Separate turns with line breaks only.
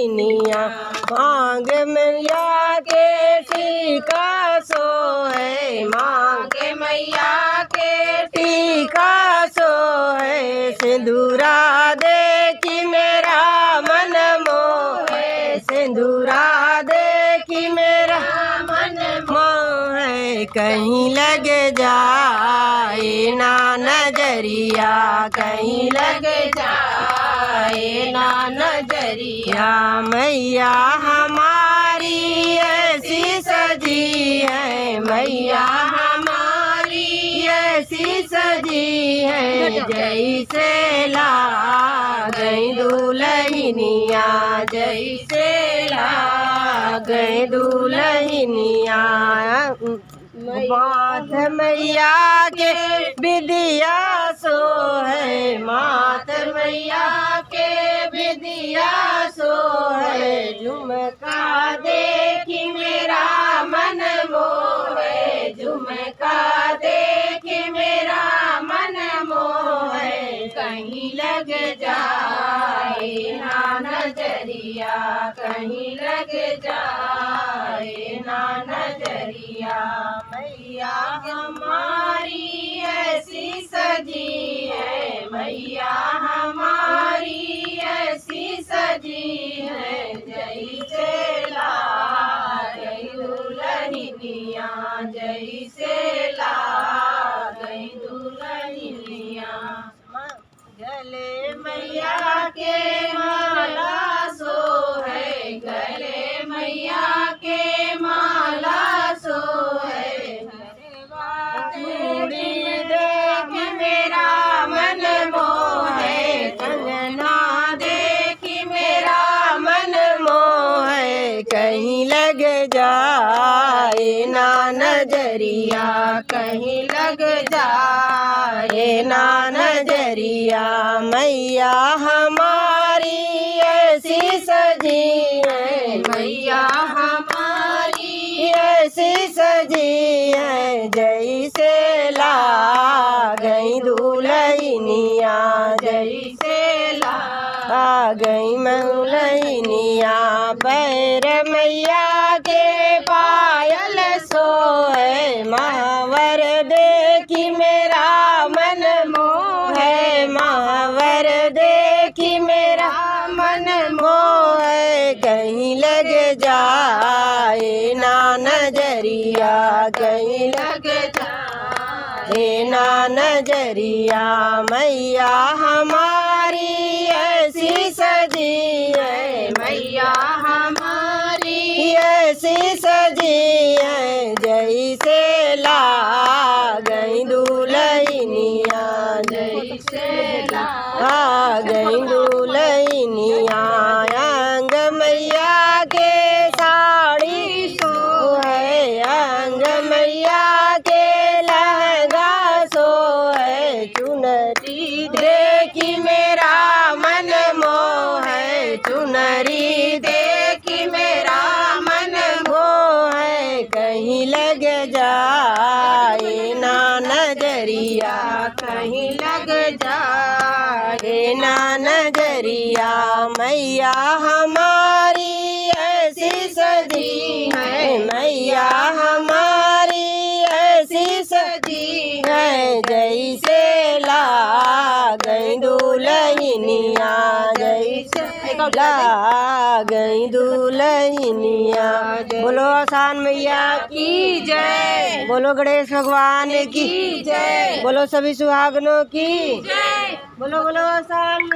दुल्हनिया मांग मैया के टीका सोहे मांग मैया के टीका सोहे सिंदूरा देखी मेरा मन मोहे सिंदूरा देखी मेरा मन मोहे कहीं लग जाए ना नजरिया कहीं लग जाए ना नजरिया मैया हमारी ऐसी सजी है मैया हमारी ऐसी सजी है जैसे ला गई दुल्हनिया जैसे ला गई दुल्हनिया माथ मैया के विदिया सो है माथ मैया के विदिया सो है झुमका देखी मेरा मन मोहे झुमका देखी मेरा मन मोहे कहीं लग जाए ना नजरिया कहीं लग जाए ना नजरिया मैया हमारी ऐसी सजी है मैया हमारी ऐसी सजी है जैसे ला गई दुल्हनिया जैसे ला गई दुल्हनिया गले मैया के माला सो है गले मैया के माला सो है चूड़ी देख मेरा मन मोहे कंगना देखी मेरा मन मोहे कहीं लग जाए ना नजरिया कहीं लग जाए ना नजरिया मैया हमारी ऐसी सजी है मैया हमारी ऐसी सजी है जैसे ला गई दुल्हनिया जैसे ला गई दुल्हनिया पैर मैया के पायल सोए महावर देखी मेरा मन मोहे महावर देखी मेरा मन मोहे कहीं लग जाए ना नजरिया कहीं लग जाए ना नजरिया मैया हमारी ऐसी सजी है मैया हमारी ऐसी सजी है जैसे ला गई दुल्हनिया जैसे ला गई दुल्हनिया अंग मैया के साड़ी सो है अंग मैया के लहंगा सो है चुनरी देखी मेरा मन मोहे चुनरी देखी मेरा मन मोहे कहीं लग जाए ना नजरिया कहीं लग जाए ना नजरिया मैया हमारी ऐसी सजी है मैया हमारी ऐसी सजी है जैसे ला गई दुल्हनिया जैसे ला गई दुल्हनिया बोलो आसान मैया की जय बोलो गणेश भगवान की जय बोलो सभी सुहागनों की जय बोलो बोलो आसान